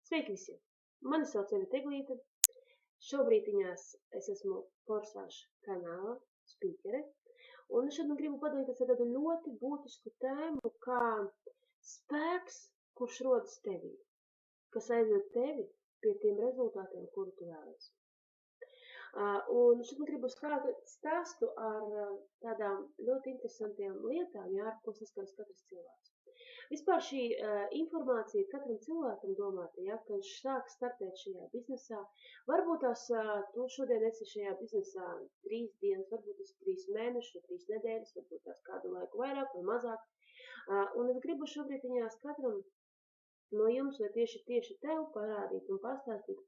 Sveiki visiem! Mani sauc Tīkla. Šobrīd es esmu forsāša kanāla spīkere. Un šodien gribu padalīties ar tādu ļoti būtisku tēmu, kā spēks, kurš rodas tevī, kas aizved tevi pie tiem rezultātiem, kuru tu vēlies. Un šodien gribu stāstu ar tādām ļoti interesantiem lietām, ar ko saskaras katrs cilvēks. Vispār šī informācija katram cilvēkam domāta, kad viņš sāk startēt šajā biznesā. Varbūt tu šodien esi šajā biznesā 3 dienas, varbūt tas 3 mēnešus, 3 nedēļas, varbūt tās kādu laiku vairāk vai mazāk. Un es gribu šobrīd katram no jums vai tieši tev parādīt un pastāstīt,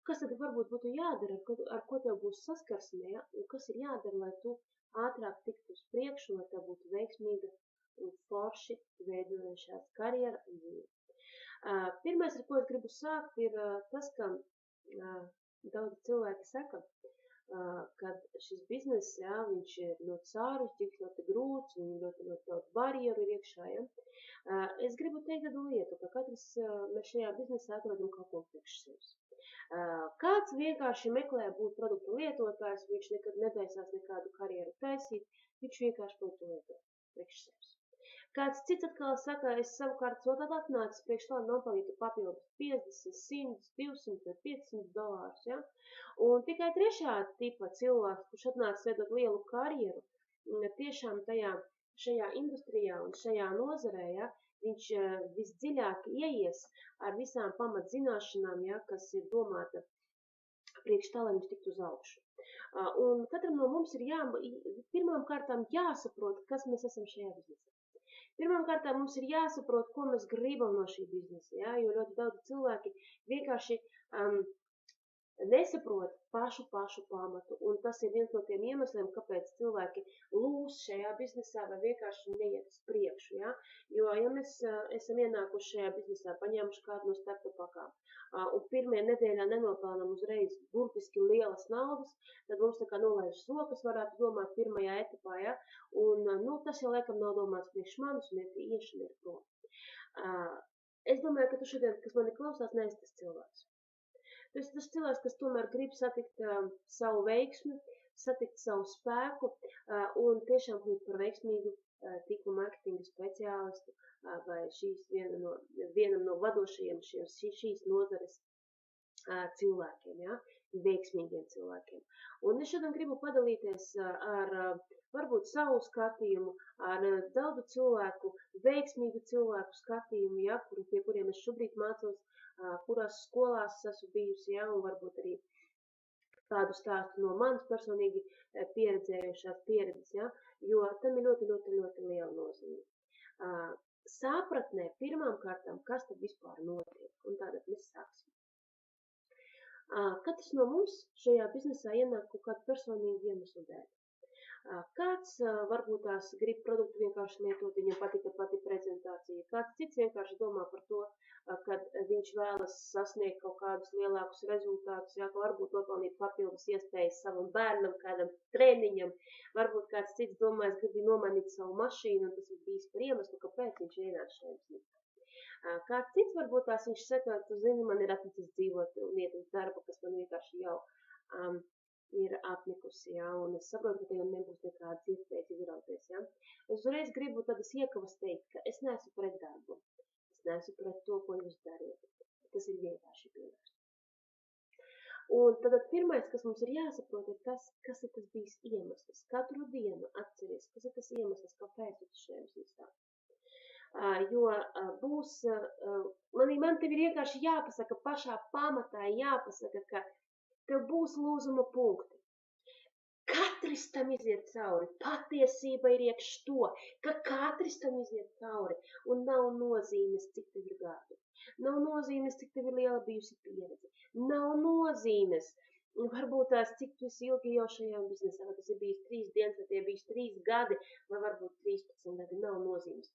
kas tad varbūt būtu jādara, ar ko tev būs saskarsme, un kas ir jādara, lai tu ātrāk tiktu uz priekšu, lai tev būtu veiksmīga un forši veidojušās karjera un dzīve. Pirmais, ar ko es gribu sākt, ir tas, ka daudzi cilvēki saka, kad šis bizness, viņš ir ļoti sarežģīts, ļoti grūts, un ļoti daudz barjeru ir iekšā. Es gribu teikt tādu lietu, ka katrs mēs šajā biznesā atrodam kaut ko priekš sevis. Kāds vienkārši meklē būt produktu lietotājs, viņš nekad netaisās nekādu karjeru taisīt, viņš vienkārši produktu lietot priekš sevis. Kāds cits atkal saka, es savukārt atnācis priekš tā nopelnītu papildus 50, 100, 200 vai 500 dolārus. Un tikai trešā tipa cilvēks, kurš atnācis veidot lielu karjeru, tiešām šajā industrijā un šajā nozarē, viņš visdziļāk ieies ar visām pamatzināšanām, kas ir domāta priekš tā, lai viņš tiktu uz augšu. Un katram no mums ir pirmām kārtām jāsaprot, kas mēs esam šajā biznesā. Pirmām kārtām mums ir jāsaprot, ko mēs gribam no šī biznesa, jo ļoti daudz cilvēki vienkārši nesaprot pašu pamatu, un tas ir viens no tiem iemesliem, kāpēc cilvēki lūs šajā biznesā vai vienkārši neiet uz priekšu, Jo, ja mēs esam ienākuši šajā biznesā, paņēmuši kādu no startupakām, un pirmajā nedēļā nenopelnam uzreiz burtiski lielas naudas, tad mums tā kā nolaižas rokas, varētu domāt pirmajā etapā, un tas jau laikam nav domāts priekš manis, un iešana ir prom. Es domāju, ka tu šodien, kas mani klausās, neesi tas cilvēks. Tu esi tas cilvēks, kas tomēr grib satikt savu veiksmi, satikt savu spēku un tiešām kļūt par veiksmīgu tīkla mārketinga speciālistu vai vienam no vadošajiem šīs nozares cilvēkiem, veiksmīgiem cilvēkiem. Un es šodien gribu padalīties ar varbūt savu skatījumu, ar daudzu cilvēku, veiksmīgu cilvēku skatījumu, pie kuriem es šobrīd mācos, kurās skolās esmu bijusi, un varbūt arī tādu stāstu no manas personīgi pieredzējušās pieredzes, jo tam ir ļoti, ļoti, ļoti liela nozīme. Sapratnē pirmām kārtām, kas tad vispār notiek, un tātad mēs sāksim. Katrs no mums šajā biznesā ienāk kaut kādu personīgu iemeslu dēļ. Kāds varbūt tās grib produktu vienkārši lietot, viņam patika pati prezentācija. Kāds cits vienkārši domā par to, kad viņš vēlas sasniegt kaut kādus lielākus rezultātus, ka varbūt nopelnīt papildus iespējas savam bērnam, kādam treniņam. Varbūt kāds cits domā, es gribu nomainīt savu mašīnu, un tas ir bijis par iemeslu, kāpēc viņš ienāca šajā biznesā. Kāds cits varbūt tās viņš saka, tu zini, man ir atlicis dzīvot un iet uz darbu, kas man vienkārši jau ir apnikusi, un es saprotu, ka tev nebūs nekādas iespējas izrauties. Es uzreiz gribu tādas iekavas teikt, ka es neesmu pret darbu. Es neesmu pret to, ko jūs dariet. Tas ir vienkārši piemērs. Un tad pirmais, kas mums ir jāsaprot, ir tas, kas ir tas bijis iemesls. Katru dienu atceries, kas ir tas iemesls, kāpēc tu šajā biznesā. Jo būs, man tev ir vienkārši jāpasaka pašā pamatā, jāpasaka, ka tev būs lūzuma punkti. Katrs tam iziet cauri. Patiesība ir iekš to, ka katrs tam iziet cauri. Un nav nozīmes, cik tev ir gadu. Nav nozīmes, cik tev ir liela bijusi pieredze. Nav nozīmes, varbūt tās, cik tu esi ilgi jau šajā biznesā, vai tas ir bijis 3 dienas, vai tie bijis 3 gadi, vai varbūt 13 gadi. Nav nozīmes.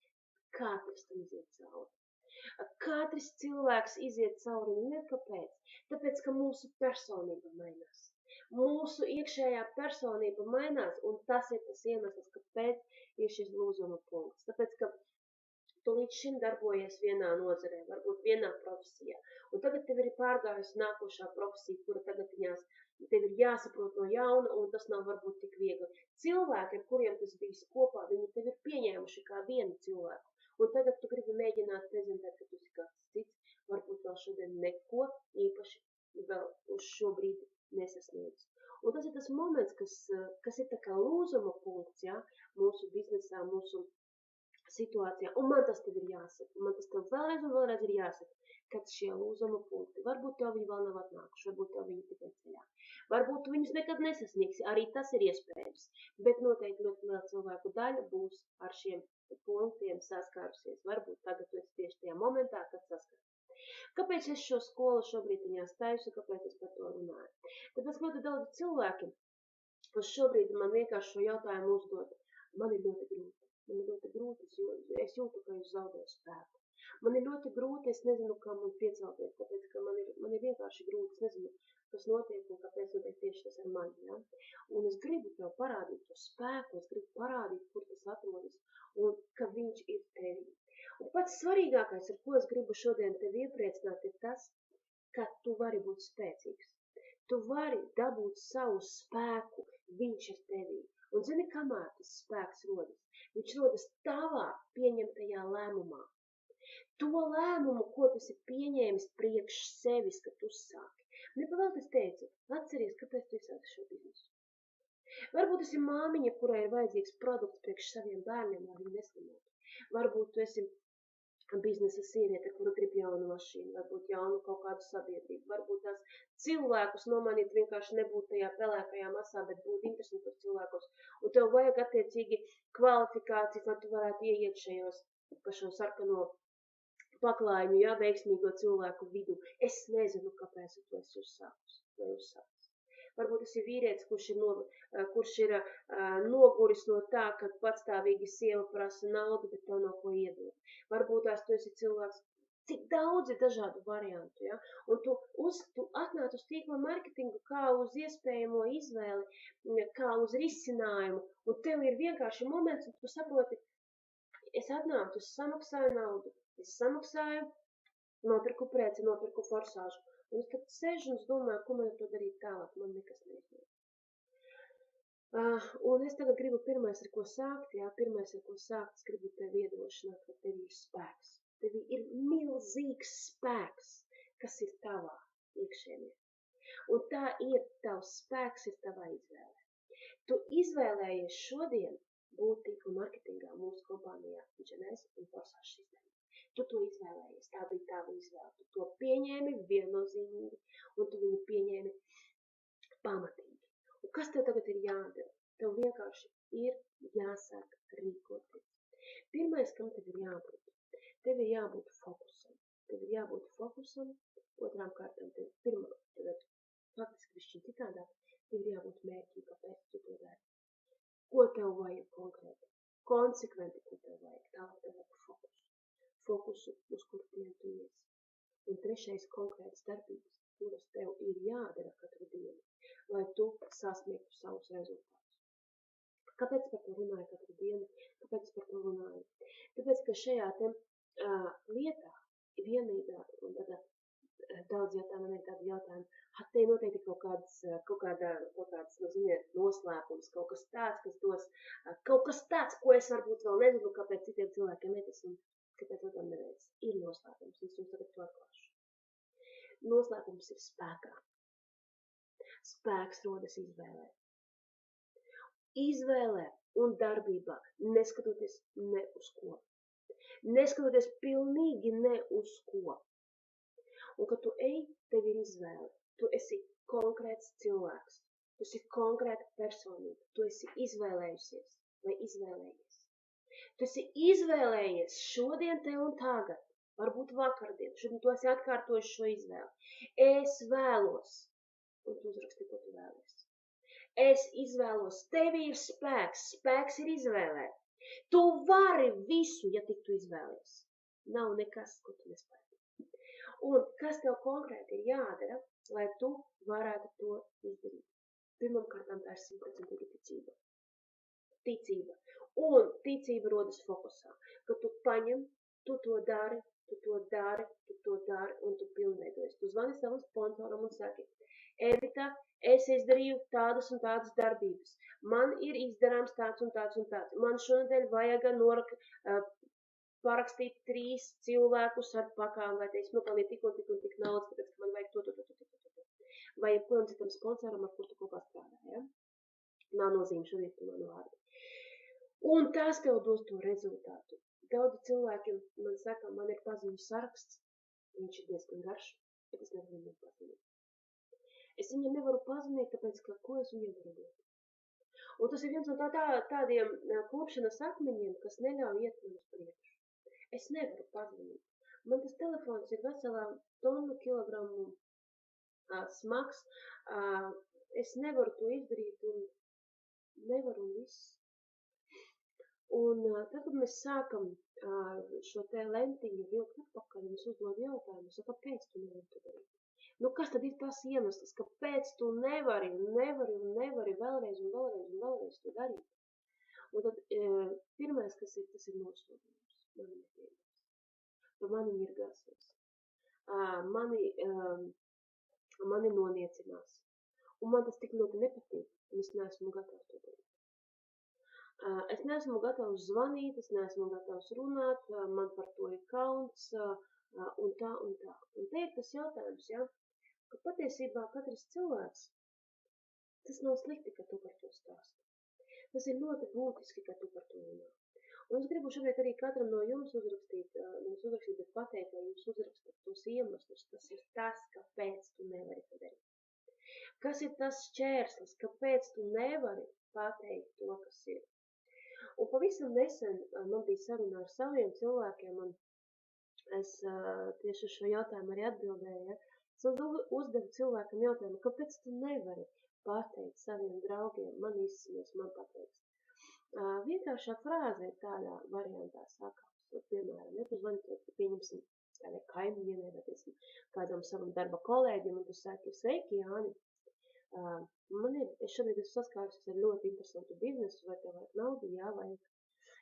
Katrs tam iziet cauri. Katrs cilvēks iziet cauri, un kāpēc? Tāpēc, ka mūsu personība mainās. Mūsu iekšējā personība mainās, un tas ir tas iemesls, kāpēc ir šis lūzuma punkts. Tāpēc, ka Tu līdz šim darbojies vienā nozarē, varbūt vienā profesijā, un tagad tev ir pārgājusi nākošā profesija, kura tagad tev ir jāsaprot no jauna, un tas nav varbūt tik viegli. Cilvēki, ar kuriem tas bijis kopā, viņi tev ir pieņēmuši kā vienu cilvēku, un tagad tu gribi mēģināt prezentēt, ka tu esi kāds cits, varbūt vēl šodien neko īpaši vēl uz šo brīdi nesasniedz. Un tas ir tas moments, kas ir tā kā lūzuma punkts, ja, mūsu biznesā, mūsu situācijā, un man tas tev ir jāsaka, man tas tev vēlreiz un vēlreiz ir jāsaka, kad šie lūzuma punkti, varbūt tev viņi vēl nav atnākuši, varbūt tev viņi tikai ceļā, varbūt tu viņus nekad nesasniegsi, arī tas ir iespējams, bet noteikti ļoti liela cilvēku daļa būs ar šiem punktiem saskārusies, varbūt tagad tu esi tieši tajā momentā, kad saskars. Kāpēc es šo skolu šobrīd viņās taisu, kāpēc es par to runāju? Tāpēc ļoti daudz cilvēki uz šobrīd man vienkārši šo jautājumu uzdod, man ir ļoti grūti. Man ir ļoti grūti, jo es jūtu, ka es zaudēju spēku. Man ir ļoti grūti, es nezinu, kā man piecelties, tāpēc, ka man ir vienkārši grūti, es nezinu, kas notiek un kāpēc notiek tieši tas ar mani, ja? Un es gribu tev parādīt to spēku, es gribu parādīt, kur tas atrodas un ka viņš ir tevī. Un pats svarīgākais, ar ko es gribu šodien tevi iepriecināt, ir tas, ka tu vari būt spēcīgs. Tu vari dabūt savu spēku, viņš ir tevī. Un zini, kamēr tas spēks rodas? Viņš rodas tavā pieņemtajā lēmumā. To lēmumu, ko tu esi pieņēmis priekš sevis, kad tu sāki. Nepavēl es teicu, atceries, kāpēc tu sāki šo biznesu. Varbūt esi māmiņa, kurai ir vajadzīgs produkts priekš saviem bērniem, lai viņi neslimotu. Varbūt tu esi biznesa sieviete, kura grib jaunu mašīnu, varbūt jaunu kaut kādu sabiedrību, varbūt tās cilvēkus nomanīt vienkārši nebūt tajā pelēkajā masā, bet būt interesantos cilvēkos. Un tev vajag attiecīgi kvalifikācijas, lai tu varētu ieiet šajos pa šo sarkano paklājiņu, jā, veiksmīgo cilvēku vidu. Es nezinu, kāpēc tu esi uzsācis. Varbūt tas ir vīrietis, kurš ir noguris no tā, ka patstāvīgi sieva prasa naudu, bet tev nav ko iedot. Varbūt tās tu esi cilvēks, cik daudz ir dažādu variantu, ja? Un tu atnāc uz tīkla mārketingu kā uz iespējamo izvēli, kā uz risinājumu, un tev ir vienkārši moments, un tu saproti, es atnācu, es samaksāju naudu, es samaksāju, nopirku preci, nopirku forsāžu. Un es tad sēžu un es domāju, ko man ar to darīt tālāk, man nekas neizmēr. Un es tagad gribu pirmais, ar ko sākt, es gribu tevi iedrošināt, ka tev ir spēks. Tev ir milzīgs spēks, kas ir tavā iekšēnē. Un tā ir, tavs spēks ir tavā izvēlē. Tu izvēlējies šodien būt tīkla mārketingā mūsu kompānijā, un forsāžu sistēmā. Tu to izvēlējies, tā bija tava izvēle. Tu to pieņēmi viennozīmīgi, un tu viņu pieņēmi pamatīgi. Un kas tev tagad ir jādara? Tev vienkārši ir jāsāk rīkoties. Pirmais, kam tev ir jābūt? Tev ir jābūt fokusam. Otrām kārtām, faktiski višķi citādāk, tev ir jābūt mērķim, kāpēc tu to dari. Ko tev vajag konkrēti? Konsekventi, ko tev vajag? Tālāk tev vajag fokusu, uz kur tu ies. Un trešais konkrēts darbības, kuras tev ir jādara katru dienu, lai tu sasniegtu savus rezultātus. Kāpēc par to runāju katru dienu? Kāpēc par to runāju? Tāpēc, ka šajā lietā vienīgā, un tagad daudz man ir tādi jautājumi, te noteikti kaut kāds, noslēpums, kaut kas tāds, kas dos, kaut kas tāds, ko es varbūt vēl nezinu, kāpēc citiem cilvēkiem netas un kāpēc vēl tam nereiz. Ir noslēpums, es jums tagad to atklāšu. Noslēpums ir spēkā. Spēks rodas izvēlē. Izvēlē un darbībā, neskatoties ne uz ko. Neskatoties pilnīgi ne uz ko. Un, kad tu ej, tev ir izvēle. Tu esi konkrēts cilvēks. Tu esi konkrēta personība. Tu esi izvēlējusies vai izvēlējies. Tu esi izvēlējies šodien te un tagad, varbūt vakardien, šodien tu esi atkārtojis šo izvēli. Es vēlos, un tu uzraksti, ko tu vēlies. Es izvēlos, tev ir spēks, spēks ir izvēlē. Tu vari visu, ja tik tu izvēlies. Nav nekas, ko tu nespēji. Un kas tev konkrēti ir jādara, lai tu varētu to izdarīt? Pirmkārtām tā ir 100% ticība. Ticība. Un ticība rodas fokusā, ka tu paņem, tu to dari, un tu pilnveidojies. Tu zvani savam sponsoram un saki, Evita, es izdarīju tādas un tādas darbības. Man ir izdarāms tāds un tāds un tāds. Man šonedēļ vajag parakstīt 3 cilvēkus ar pakām, vai teiks, nopelnīt tik un tik naudas, tāpēc, ka man vajag to. Vai jebkuram citam sponsoram, ar kur tu kopā strādā, ja? Nav nozīme šodien tu manu vārdu. Un tas tev dos to rezultātu. Daudzi cilvēki man saka, man ir paziņu saraksts, viņš ir diezgan garš, bet es nevaru viņam paziņot. Es viņam nevaru paziņot, tāpēc, ka ko es viņam varu dot. Un tas ir viens no tādiem klupšanas akmeņiem, kas neļauj iet man uz priekšu. Es nevaru paziņot. Man tas telefons ir veselā tonu kilogramu smags. Es nevaru to izdarīt un nevaru un viss. Un tad, kad mēs sākam šo te lentiņu vilkt atpakaļ, un es uzdodu jautājumu, kāpēc tu nevari to darīt? Nu, kas tad ir tas iemesls, kāpēc tu nevari vēlreiz to darīt? Un tad pirmais, kas ir, tas ir nosodījums. Mani nepieņems. Par mani ņirgāsies. Mani noniecinās. Un man tas tik ļoti nepatīk, un es neesmu gatavs to darīt. Es neesmu gatavs zvanīt, es neesmu gatavs runāt, man par to ir kauns, un tā. Un te ir tas jautājums, ja, ka patiesībā katrs cilvēks, tas nav slikti, ka tu par to stāsti. Tas ir ļoti būtiski, ka tu par to runā. Un es gribu šobrīd arī katram no jums uzrakstīt, bet pateikt, lai jums uzrakstat tos iemeslus, kas ir tas, kāpēc tu nevari to darīt. Kas ir tas šķērslis, kāpēc tu nevari pateikt to, kas ir. Un pavisam nesen man bija saruna ar saviem cilvēkiem, un es tieši uz šo jautājumu arī atbildēju. Ja? Es uzdevu cilvēkam jautājumu, kāpēc tu nevari pateikt saviem draugiem, man izsmies, man pateiks. Vienkāršā frāze ir tādā variantā sākās. Piemēram, ja tu zvani, pieņemsim kādai kaimiņienai, vai kādam savam darba kolēģim, un tu saki, sveiki, Jāni. Es šobrīd esmu saskārusies ar ļoti interesantu biznesu, vai tev vajag naudu, jā, vajag.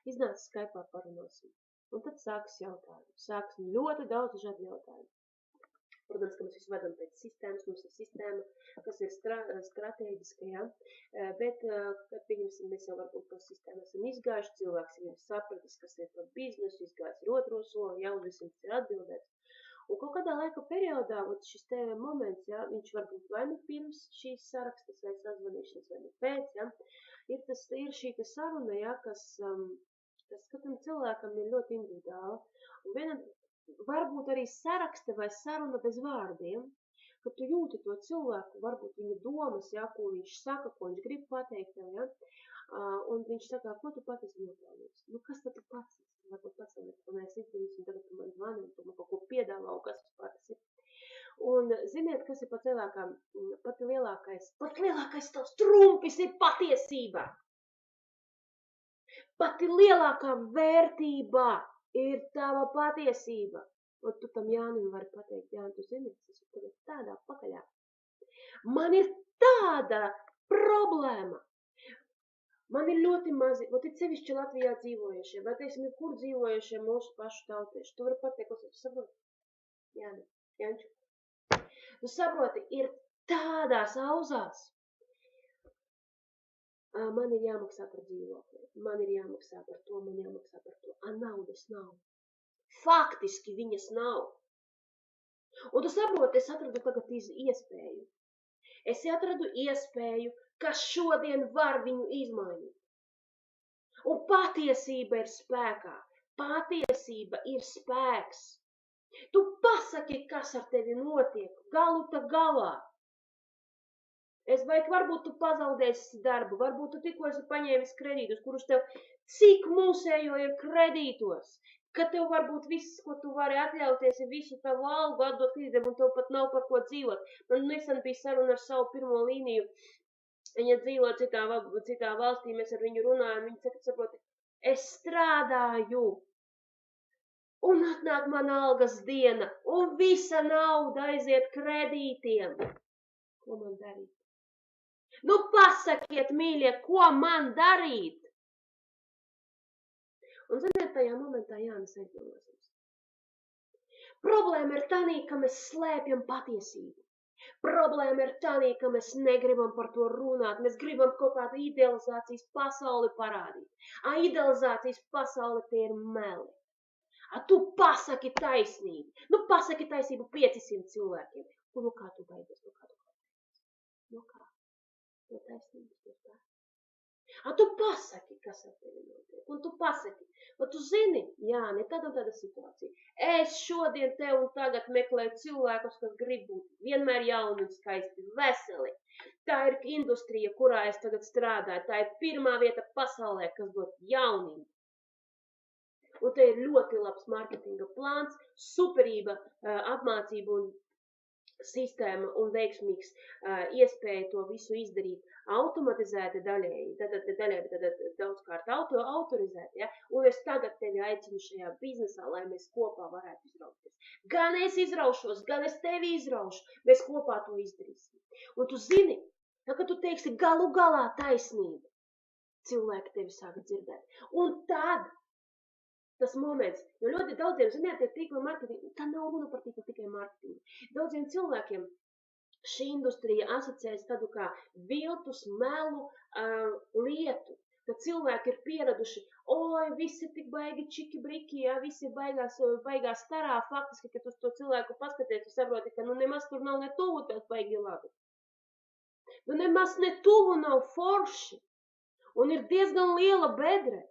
Iznāc Skype'ā parunāsim. Un tad sākas jautājumi. Sākas ļoti daudz dažādu jautājumu. Protams, ka mēs visi vedam pēc sistēmas, mums ir sistēma, kas ir stratēģiska, jā. Bet, kad pieņemsim, mēs jau varbūt par sistēmu esam izgājuši, cilvēks ir sapratis, kas ir par biznesu, izgājis ir otro soli, jau visam ir atbildēts. Un kaut kādā laika periodā, šis te moments, ja, viņš var būt vai nu pirms šīs sarakstas vai sazvanīšanas, vai nu pēc, ja, ir šī te saruna, ja, kas katram cilvēkam ir ļoti individuāla. Un varbūt arī saraksta vai saruna bez vārdiem, kad tu jūti to cilvēku, varbūt viņa domas, ja, ko viņš saka, ko viņš grib pateikt tev, ja, un viņš saka, ko tu pats esi nopelnījis? Nu, kas tad tu pats esi? Varbūt pats vēl mēs izdarīsim, tagad tu man zvani, un tu man kaut ko piedāvā, un kas vispār tas ir. Un ziniet, kas ir pat lielākais tavs trumpis ir patiesība. Pati lielākā vērtība ir tava patiesība. Un tu tam Jānim vari pateikt, Jāni, tu zini, es esmu tagad tādā pakaļā. Man ir tāda problēma. Man ir ļoti mazi, ir sevišķi Latvijā dzīvojušie, vai teiksim, kur dzīvojušie mūsu pašu tautieši. Tu vari pateikt, tu saproti, Jāni, Janču. Tu saproti, ir tādās auzās. Man ir jāmaksā par dzīvokli, man ir jāmaksā par to, man jāmaksā par to. Naudas nav. Faktiski viņas nav. Un tu saproti, es atradu tagad iespēju. Es atradu iespēju, kas šodien var viņu izmainīt. Un patiesība ir spēkā. Patiesība ir spēks. Tu pasaki, kas ar tevi notiek, galu ta galā. Varbūt tu pazaudēsi darbu, varbūt tu tikko esi paņēmis kredītus, kurus tev cik mūsējo ir kredītos, ka tev varbūt viss, ko tu vari atļauties, ir visu tavu algu atdot kredītiem, un tev pat nav par ko dzīvot. Man nesen bija saruna ar savu pirmo līniju. Viņa dzīvo citā valstī, mēs ar viņu runājam, viņa saka, saproti, es strādāju, un atnāk mana algas diena, un visa nauda aiziet kredītiem. Ko man darīt? Nu, pasakiet, mīļie, ko man darīt? Un ziniet, tajā momentā Jānis aizdomāsies. Problēma ir tanī, ka mēs slēpjam patiesību. Problēma ir tanī, ka mēs negribam par to runāt. Mēs gribam kaut kādu idealizācijas pasauli parādīt. Idealizācijas pasauli tie ir meli. Tu pasaki taisnību. Nu, pasaki taisnību 500 cilvēkiem. Un nu kā tu baidies? Nu kā? To taisnības to spēku. Tu pasaki, kas ar tevi notiek. Un tu pasaki. Un tu zini, jā, ne tāda un tāda situācija. Es šodien te un tagad meklēju cilvēkus, kas grib būt vienmēr jauni un skaisti, veseli. Tā ir industrija, kurā es tagad strādāju. Tā ir pirmā vieta pasaulē, kas dod jaunību. Un te ir ļoti labs mārketinga plāns, superība, apmācība un sistēma un veiksmīgs iespēja to visu izdarīt automatizēti daļēji, tad daudzkārt autorizēti, ja? Un es tagad tevi aicinu šajā biznesā, lai mēs kopā varētu izrauties. Gan es izraušos, gan es tevi izraušu, mēs kopā to izdarīsim. Un tu zini, kad tu teiksi galu galā taisnība, cilvēki tevi sāk dzirdēt. Un tad tas moments, jo ļoti daudziem, ziniet, ir tīkla mārketinga, tā nav runa par tīkla tikai mārketingu. Daudziem cilvēkiem šī industrija asociēs tādu kā viltus, melu lietu, kad cilvēki ir pieraduši, oi, visi tik baigi čiki briki, ja, visi baigās starā, faktiski, kad uz to cilvēku paskaties, tu saproti, ka nu nemaz tur nav ne tuvu tās baigi labi. Nu nemaz ne tuvu nav forši, un ir diezgan liela bedre.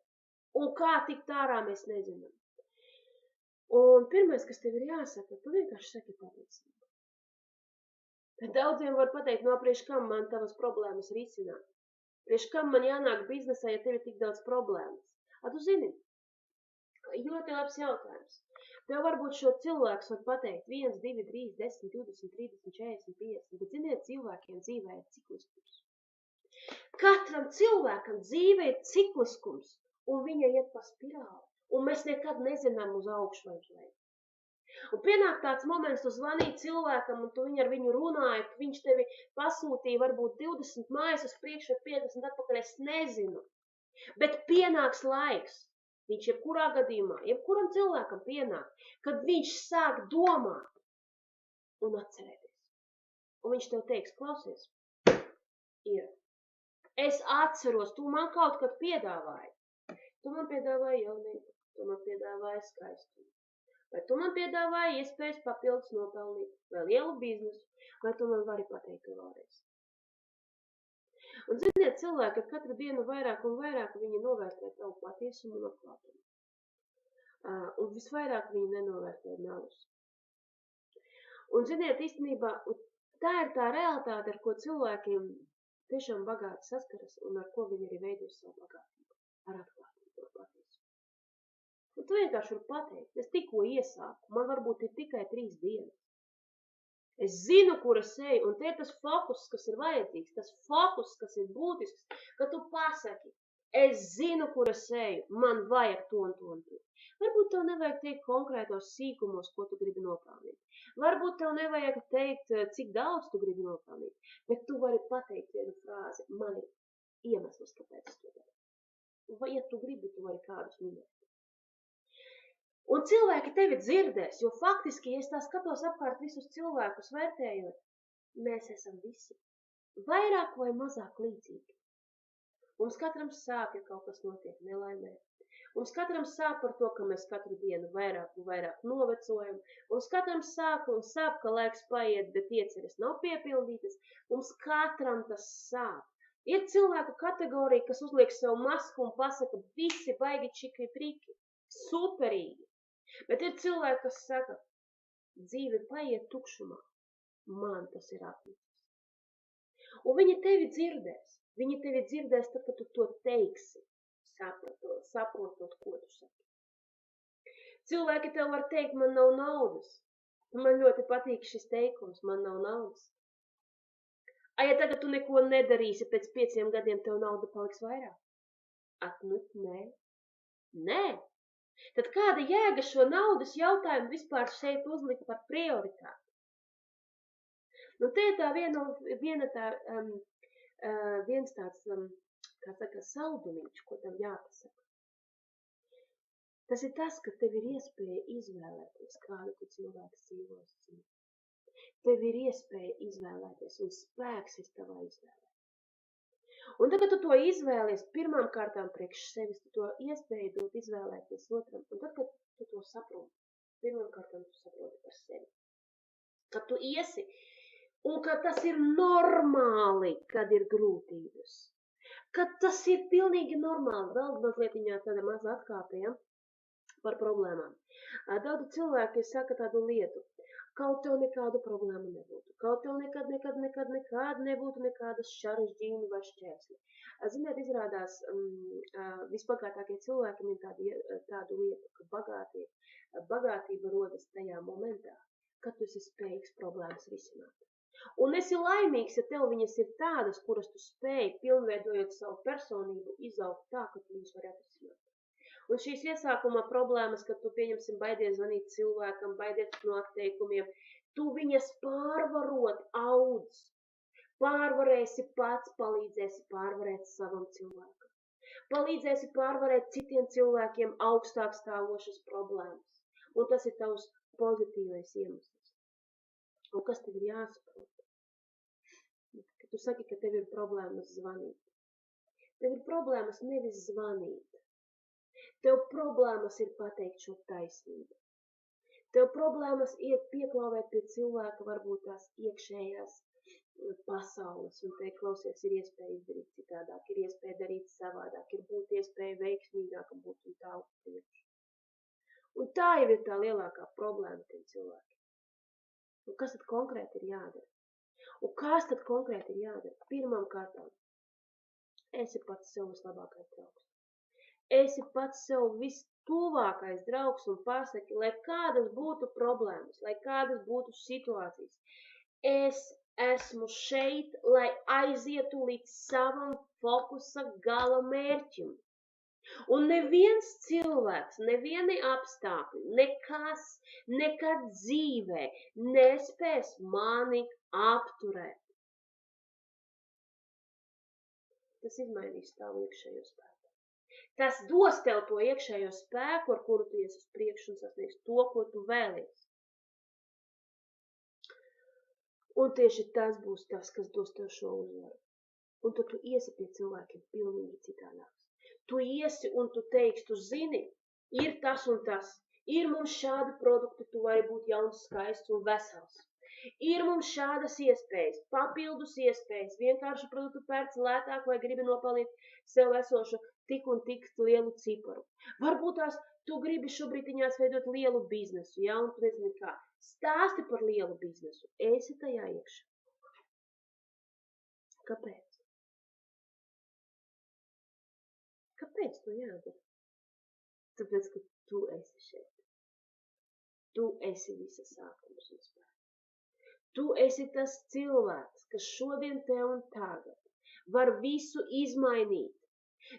Un kā tikt ārā, mēs nezinām. Un pirmais, kas tev ir jāsaka, tu vienkārši saki patiesību. Tad daudziem var pateikt, no priekš kam man tavas problēmas risināt. Priekš kam man jānāk biznesā, ja tev ir tik daudz problēmas. Tu zini, ļoti labs jautājums. Tev varbūt šo cilvēks var pateikt 1, 2, 3, 10, 20, 30, 40, 50. Bet ziniet, cilvēkiem dzīvē ir cikliskums. Katram cilvēkam dzīvē ir cikliskums. Un viņa iet pa spirāli, un mēs nekad nezinām uz augšu vai uz leju. Un pienāk tāds moments, tu zvanīji cilvēkam, un tu ar viņu runāji, ka viņš tevi pasūtīja varbūt 20 mājas uz priekšu vai 50 atpakaļ, es nezinu. Bet pienāks laiks, viņš jebkurā gadījumā, jebkuram cilvēkam pienāk, kad viņš sāk domāt un atcerēties. Un viņš tev teiks, klausies, ir, es atceros, tu man kaut kad piedāvāji. Tu man piedāvāji jaunību, tu man piedāvāji skaistumu, vai tu man piedāvāji iespējas papildus nopelnīt, vai lielu biznesu, vai tu man vari pateikt to vēlreiz. Un ziniet, cilvēki ar katru dienu vairāk un vairāk viņi novērtē tavu patiesumu un atklātumu. Un visvairāk viņi nenovērtē melus. Un ziniet, īstenībā, tā ir tā realitāte, ar ko cilvēkiem tiešām bagāti saskaras un ar ko viņi arī veidos savu bagātību, ar atklātumu. Un tu vienkārši vari pateikt, es tikko iesāku, man varbūt ir tikai 3 dienas. Es zinu, kur es eju, un te ir tas fokus, kas ir vajadzīgs, tas fokus, kas ir būtisks, ka tu pasaki, es zinu, kur es eju, man vajag to un to un to. Varbūt tev nevajag teikt konkrētos sīkumos, ko tu gribi nopelnīt. Varbūt tev nevajag teikt, cik daudz tu gribi nopelnīt, bet tu vari pateikt vienu frāzi, man ir iemesls, kāpēc es to daru. Vai, ja tu gribi, tu vari kādus minēt. Un cilvēki tevi dzirdēs, jo faktiski, ja es tā skatos apkārt visus cilvēkus vērtējot, mēs esam visi vairāk vai mazāk līdzīgi. Mums katram sāp, ja kaut kas notiek nelaimē. Mums katram sāp par to, ka mēs katru dienu vairāk un vairāk novecojam. Mums katram sāp, ka laiks paiet, bet ieceres nav piepildītas. Mums katram tas sāp. Ir cilvēku kategorija, kas uzliek sev masku un pasaka, visi baigi čiki priki, superīgi. Bet ir cilvēki, kas saka, dzīve paiet tukšumā, man tas ir atlicis. Un viņi tevi dzirdēs tad, kad tu to teiksi, saprotot, ko tu saki. Cilvēki tev var teikt, man nav naudas. Man ļoti patīk šis teikums, man nav naudas. Ja tagad tu neko nedarīsi, pēc 5 gadiem tev nauda paliks vairāk? Nē. Tad kāda jēga šo naudas jautājumu vispār šeit uzlikt par prioritāti? Nu, te ir tā viens tāds, kā saka, saldumiņš, ko tam jāpasaka. Tas ir tas, ka tev ir iespēja izvēlēties, kādu tu cilvēks dzīvos dzīvi. Tev ir iespēja izvēlēties, un spēks ir tavā izvēlē. Un tad, kad tu to izvēlies, pirmām kārtām priekš sevis, tu to iespēju dot izvēlēties otram. Un tad, kad tu to saproti, pirmām kārtām tu saproti par sevi. Kad tu iesi, un ka tas ir normāli, kad ir grūtības. Kad tas ir pilnīgi normāli, vēl mazliet tāda maza atkāpja par problēmām. Daudz cilvēki saka tādu lietu, kaut tev nekādu problēmu nebūtu, kaut tev nekad nebūtu nekādas šarežģījumi vai šķēsli. Ziniet, izrādās, vispagātākie cilvēki ir tādu lietu, ka bagātība rodas tajā momentā, kad tu esi spējīgs problēmas risināt. Un esi laimīgs, ja tev viņas ir tādas, kuras tu spēj, pilnveidojot savu personību, izaugt tā, ka tu viņas vari atrisināt. Un šīs iesākuma problēmas, kad tu, pieņemsim, baidies zvanīt cilvēkam, baidies no atteikumiem, tu viņas pārvarot audz. Pārvarēsi pats, palīdzēsi pārvarēt savam cilvēkam. Palīdzēsi pārvarēt citiem cilvēkiem augstāk stāvošas problēmas. Un tas ir tavs pozitīvais iemesls. Un kas tev ir jāsaprot? Kad tu saki, ka tev ir problēmas zvanīt. Tev ir problēmas nevis zvanīt. Tev problēmas ir pateikt šo taisnību. Tev problēmas ir pieklauvēt pie cilvēka varbūt tās iekšējās pasaules un teikt, klausies, ir iespēja izdarīt citādāk, ir iespēja darīt savādāk, ir būt iespēja veiksmīgāk un būt un tā uz priekšu. Un tā jau ir tā lielākā problēma tiem cilvēkiem. Un kas tad konkrēti ir jādara? Un kas tad konkrēti ir jādara? Pirmām kārtām, esi pats sev vislabākais draugs. Esi pats sev vistuvākais draugs un pasaki, lai kādas būtu problēmas, lai kādas būtu situācijas. Es esmu šeit, lai aizietu līdz savam fokusa gala mērķim. Un neviens cilvēks, nevieni apstākļi, nekas, nekad dzīvē nespēs mani apturēt. Tas izmainīs tavu iekšējo spēku. Tas dos tev to iekšējo spēku, ar kuru tu ies uz priekšu un sasniegs to, ko tu vēlies. Un tieši tas būs tas, kas dos tev šo uzvaru. Un tad tu iesi pie cilvēkiem pilnīgi citādāks. Tu iesi un tu teiksi, tu zini, ir tas un tas. Ir mums šādi produkti, tu vari būt jauns, skaists un vesels. Ir mums šādas iespējas, papildus iespējas, vienkārši produktu pērc lētāk vai gribi nopelnīt sev esošu tik un tik lielu ciparu. Varbūt tās tu gribi šobrīdiņās veidot lielu biznesu, ja, un tu nezini kā. Stāsti par lielu biznesu, esi tajā iekšā. Kāpēc? Kāpēc to jādara? Tāpēc, ka tu esi šeit. Tu esi visa sākums un spēks. Tu esi tas cilvēks, kas šodien te un tagad var visu izmainīt.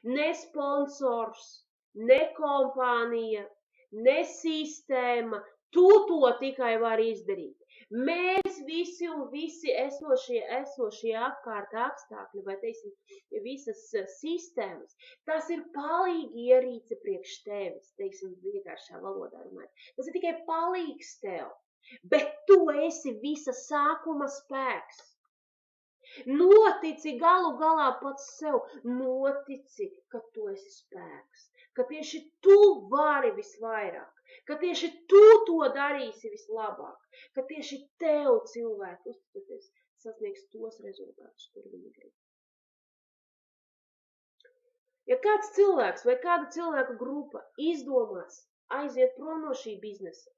Ne sponsors, ne kompānija, ne sistēma, tu to tikai vari izdarīt. Mēs visi un visi esošie apkārt apstākļi, vai teiksim, visas sistēmas, tas ir palīgi ierīce priekš tevis, teiksim, vienkāršā valodā runājot. Tas ir tikai palīgs tev, bet tu esi visa sākuma spēks. Notici galu galā pats sev, notici, ka tu esi spēks, ka tieši tu vari visvairāk, ka tieši tu to darīsi vislabāk, ka tieši tev cilvēki uzticoties sasniegs tos rezultātus, kur viņi grib. Ja kāds cilvēks vai kāda cilvēku grupa izdomās aiziet prom no šī biznesa,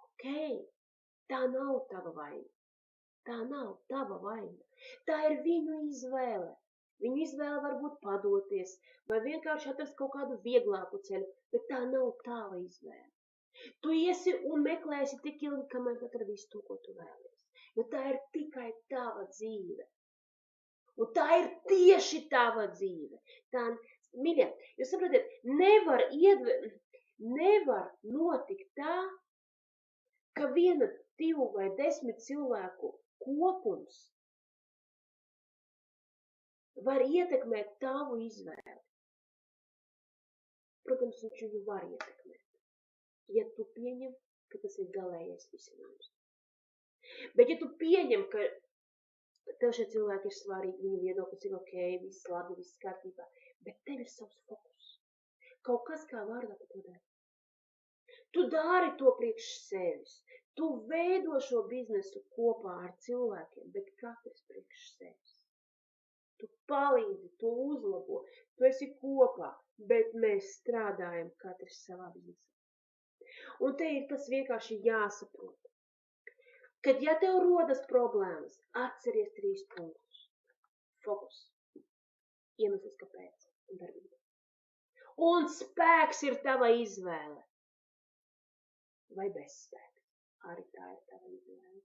ok, tā nav tava vaina. Tā nav tava vaina. Tā ir viņu izvēle. Viņu izvēle var būt padoties vai vienkārši atrast kaut kādu vieglāku ceļu, bet tā nav tava izvēle. Tu iesi un meklēsi tik ilgi, kamēr atradīsi to, ko tu vēlies. Jo tā ir tikai tava dzīve. Un tā ir tieši tava dzīve. Tā, mīļie, jūs saprotiet, nevar notikt tā, ka 1, 2 vai 10 cilvēku kopums var ietekmēt tavu izvēli. protams, viņš viņu var ietekmēt. Ja tu pieņem, ka tas ir galējais risinājums. Bet ja tu pieņem, ka tev šie cilvēki ir svarīgi, viņu viedoklis ir ok, viss labi, viss kārtībā, bet tev ir savs fokus. Kaut kas kā vārdā tu to dari. Tu dari to priekš sevis. Tu veido šo biznesu kopā ar cilvēkiem, bet katrs priekš sevis. Tu palīdzi, tu uzlabo, tu esi kopā, bet mēs strādājam katrs savā biznesā. Un te ir tas vienkārši jāsaprot. Kad ja tev rodas problēmas, atceries 3 punktus. Fokus, iemesls kāpēc un darbība. Un spēks ir tava izvēle. Vai bezspēks, arī tā ir tava izvēle.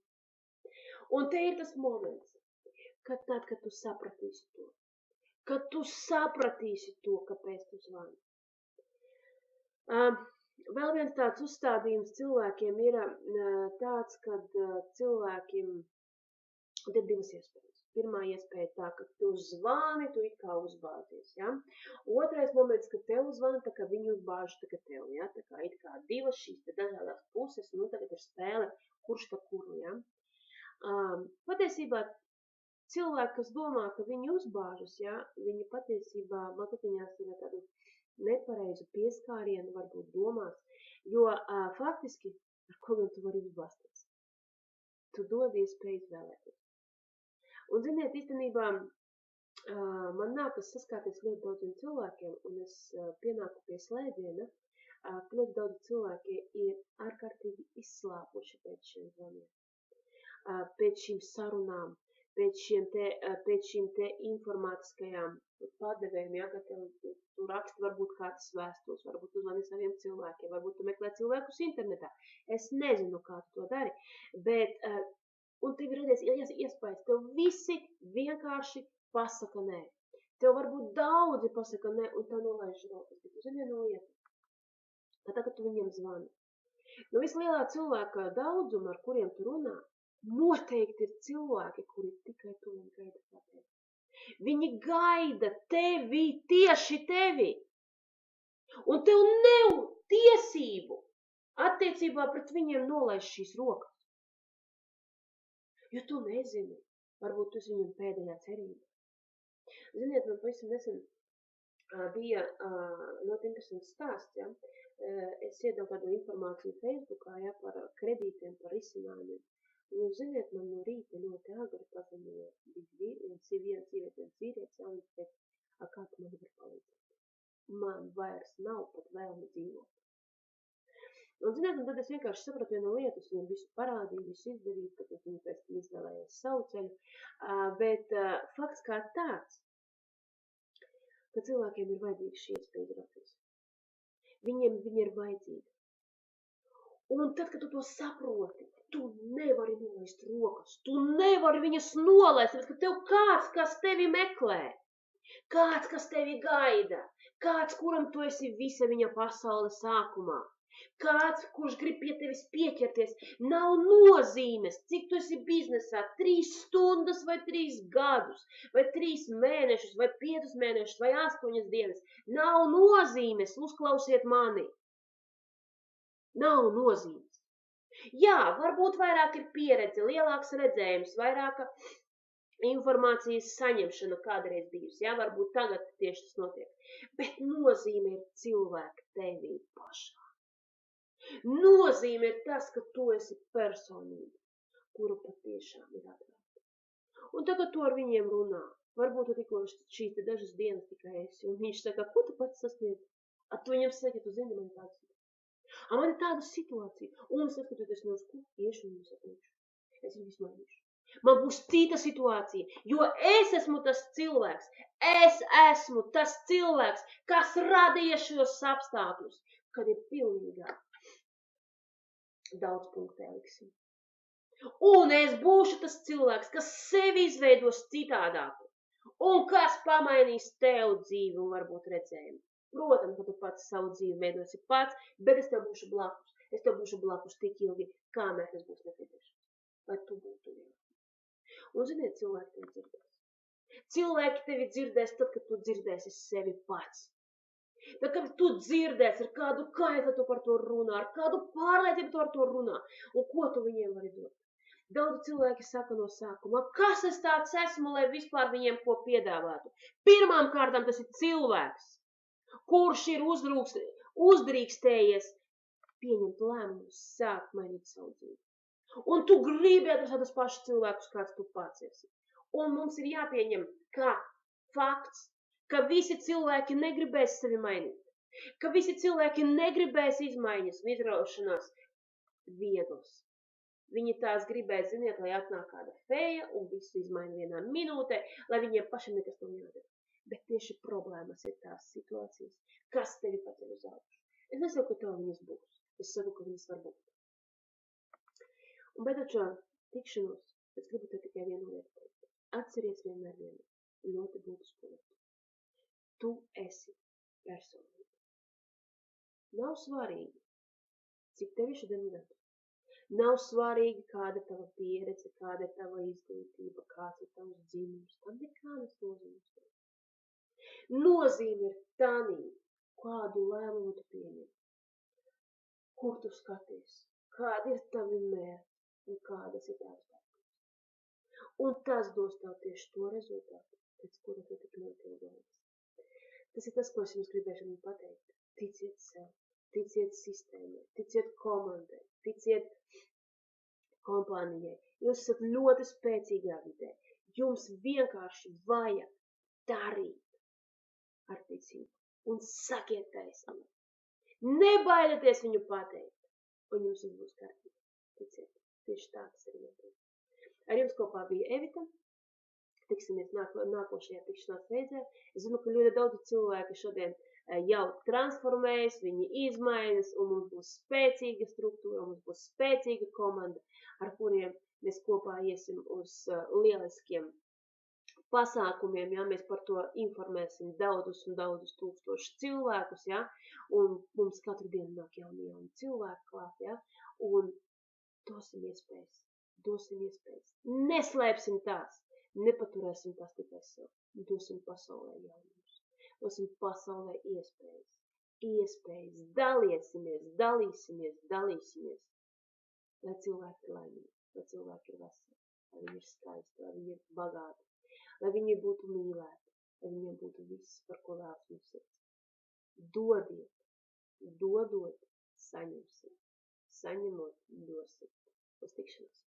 Un te ir tas moments, kad tu sapratīsi to. Kad tu sapratīsi to, kāpēc tu zvani. Vēl viens tāds uzstādījums cilvēkiem ir tāds, kad cilvēkiem ir 2 iespējas. Pirmā iespēja tā, ka tu zvani, tu it kā uzbāzies, ja? Otrais moments, ka tev zvani, tā kā viņi uzbāž tā kā tev, ja? Tā kā it kā 2 šīs te dažādās puses, nu tagad ir spēle, kurš pa kuru, ja? Patiesībā cilvēki, kas domā, ka viņi uzbāžas, ja? Viņi patiesībā mārketingās ir tādu nepareizu pieskārienu, varbūt domās, jo faktiski, ar ko gan tu vari uzbāzties? Tu dod iespēju izvēlēties. Un, ziniet, īstenībā man nākas saskārties ļoti daudziem cilvēkiem, un es pienāku pie slēdziena, ka ļoti daudz cilvēki ir ārkārtīgi izslāpuši pēc šiem zvaniem, pēc šīm sarunām, pēc šīm te informātiskajām padevējiem, ja, ka tu raksti varbūt kādas vēstules, varbūt tu zvani saviem cilvēkiem, varbūt tu meklē cilvēkus internetā. Es nezinu, kā tu to dari, bet, un tev ir redzēs iespējas, tev visi vienkārši pasaka nē. Tev varbūt daudzi pasaka nē, un tev nolaiž rokas, bet uz vienu lietu. Tad, kad tu viņiem zvani. Nu, vislielā cilvēka daudzuma, ar kuriem tu runā, noteikti ir cilvēki, kuri tikai to un gaida pateikt. Viņi gaida tevi, tieši tevi. Un tev nav tiesību attiecībā pret viņiem nolaiž šīs rokas. Jo tu nezini, varbūt tu esi viņam pēdējā cerība. Ziniet, man pavisam nesen bija ļoti interesants stāsts, ja? Es iedevu kādu informāciju Facebookā, ja, par kredītiem, par risinājumiem. Un, ziniet, man no rīta ļoti agri pazvanīja viens vīrietis, ja, un teica, kā tu man var palīdzēt? Man vairs nav pat vēlmi dzīvot. Un, ziniet, un tad es vienkārši sapratu vienu lietu, es viņam visu parādīju, visu izdarīju, kad viņi pēc tam izvēlējās savu ceļu, bet fakts kā tāds, ka cilvēkiem ir vajadzīga šī iespēja izrauties. Viņiem viņa ir vajadzīga. Un tad, kad tu to saproti, tu nevari nolaist rokas, tu nevari viņas nolaist, ka tev kāds, kas tevi meklē, kāds, kas tevi gaida, kāds, kuram tu esi visa viņa pasaules sākumā. Kāds, kurš grib pie tevis pieķerties, nav nozīmes, cik tu esi biznesā, 3 stundas vai 3 gadus, vai 3 mēnešus, vai 5 mēnešus, vai 8 dienas. Nav nozīmes, uzklausiet mani. Nav nozīmes. Jā, varbūt vairāk ir pieredze, lielāks redzējums, vairāka informācijas saņemšana kādreiz bijusi. Jā, varbūt tagad tieši tas notiek. Bet nozīme ir cilvēki tevī pašā. Nozīme ir tas, ka tu esi personība, kuru patiešām ir atvērta. Un tagad tu ar viņiem runā. Varbūt tu tikko šīs te dažas dienas tikai esi. Un viņš saka, ko tu pats sasniedz? Tu viņam saka, tu zini, man tāda situācija. Man ir tāda situācija. Un es atskatoties no uz ko iešu un viņus atniekšu. Es viņu izmainīšu. Man būs cita situācija, jo es esmu tas cilvēks. Es esmu tas cilvēks, kas radīja šos apstākļus, kad ir pilnīgā daudz punktē liksim. Un es būšu tas cilvēks, kas sevi izveidos citādāku. Un kas pamainīs tev dzīvi un varbūt redzējumu. Protams, ka tu pats savu dzīvi veidosi pats, bet es tev būšu blakus. Es tev būšu blakus tik ilgi, kamēr tas būs nepieciešams. Lai tu būtu vienā. Un ziniet, cilvēki tevi dzirdēs. Cilvēki tevi dzirdēs tad, kad tu dzirdēsi sevi pats. Bet, kad tu dzirdēsi, ar kādu kaitu tu par to runā, ar kādu pārliecību tu ar to runā, un ko tu viņiem vari dot. Daudz cilvēki saka no sākuma, kas es tāds esmu, lai vispār viņiem ko piedāvātu. Pirmām kārtām tas ir cilvēks, kurš ir uzdrīkstējies pieņemt lēmumus, sākt mainīt savu dzīvi. Un tu gribi atrast tos pašus cilvēkus, kāds tu pats esi. Un mums ir jāpieņem kā fakts, ka visi cilvēki negribēs sevi mainīt, ka visi cilvēki negribēs izmaiņas un izraušanās vieglas. Viņi tās gribēs, ziniet, lai atnāk kāda feja un visu izmaina vienā minūtē, lai viņiem pašiem nekas nav jādara. Bet tieši problēmas ir tās situācijas, kas tevi paceļ uz augšu. Es nesaku, ka tev viņas būs, es saku, ka viņas var būt. Un beidzot šo tikšanos, es gribu te tikai vienu lietu teikt. Atceries vienmēr vienu ļoti būtisku lietu. Tu esi personība. Nav svarīgi, cik tev ir šodien gadu. Nav svarīgi, kāda ir tava pieredze, kāda ir tava izglītība, kāds ir tavs dzimums. Tam nekādas nozīmes nav. Nozīme ir tanī, kādu lēmumu tu pieņem, kur tu skaties, kādi ir tavi mērķi un kādas ir tavas darbības. Un tas dos tev tieši to rezultātu, pēc kura tu tik ļoti ilgojies. Tas ir tas, ko es jums gribēju šodien pateikt. Ticiet sev, ticiet sistēmai, ticiet komandai, ticiet kompānijai. Jūs esat ļoti spēcīgā vidē. Jums vienkārši vajag darīt ar ticību un sakiet taisnību. Nebaidieties viņu pateikt, un jums būs kārtībā. Ticiet, tieši tā tas ir notiek. Ar jums kopā bija Evita. Tiksimies nākošajā tikšanās reizē. Es zinu, ka ļoti daudz cilvēki šodien jau transformējas, viņi izmaiņas, un mums būs spēcīga struktūra, mums būs spēcīga komanda, ar kuriem mēs kopā iesim uz lieliskiem pasākumiem, ja mēs par to informēsim daudzus un daudzus tūkstošus cilvēkus, ja, un mums katru dienu nāk jauni cilvēki klāt, ja, un dosim iespējas, neslēpsim tās. Nepaturēsim tās tikai sev. Dosim pasaulē jaunumus. Dosim pasaulē iespējas. Dalīsimies. Lai cilvēki ir laimīgi, lai cilvēki ir veseli, lai viņi ir skaisti, lai viņi ir bagāti, lai viņi būtu mīlēti, lai viņiem būtu viss, par ko vēlas mums sirds. Dodot, saņemsim. Saņemot, dosim. Uz tikšanos.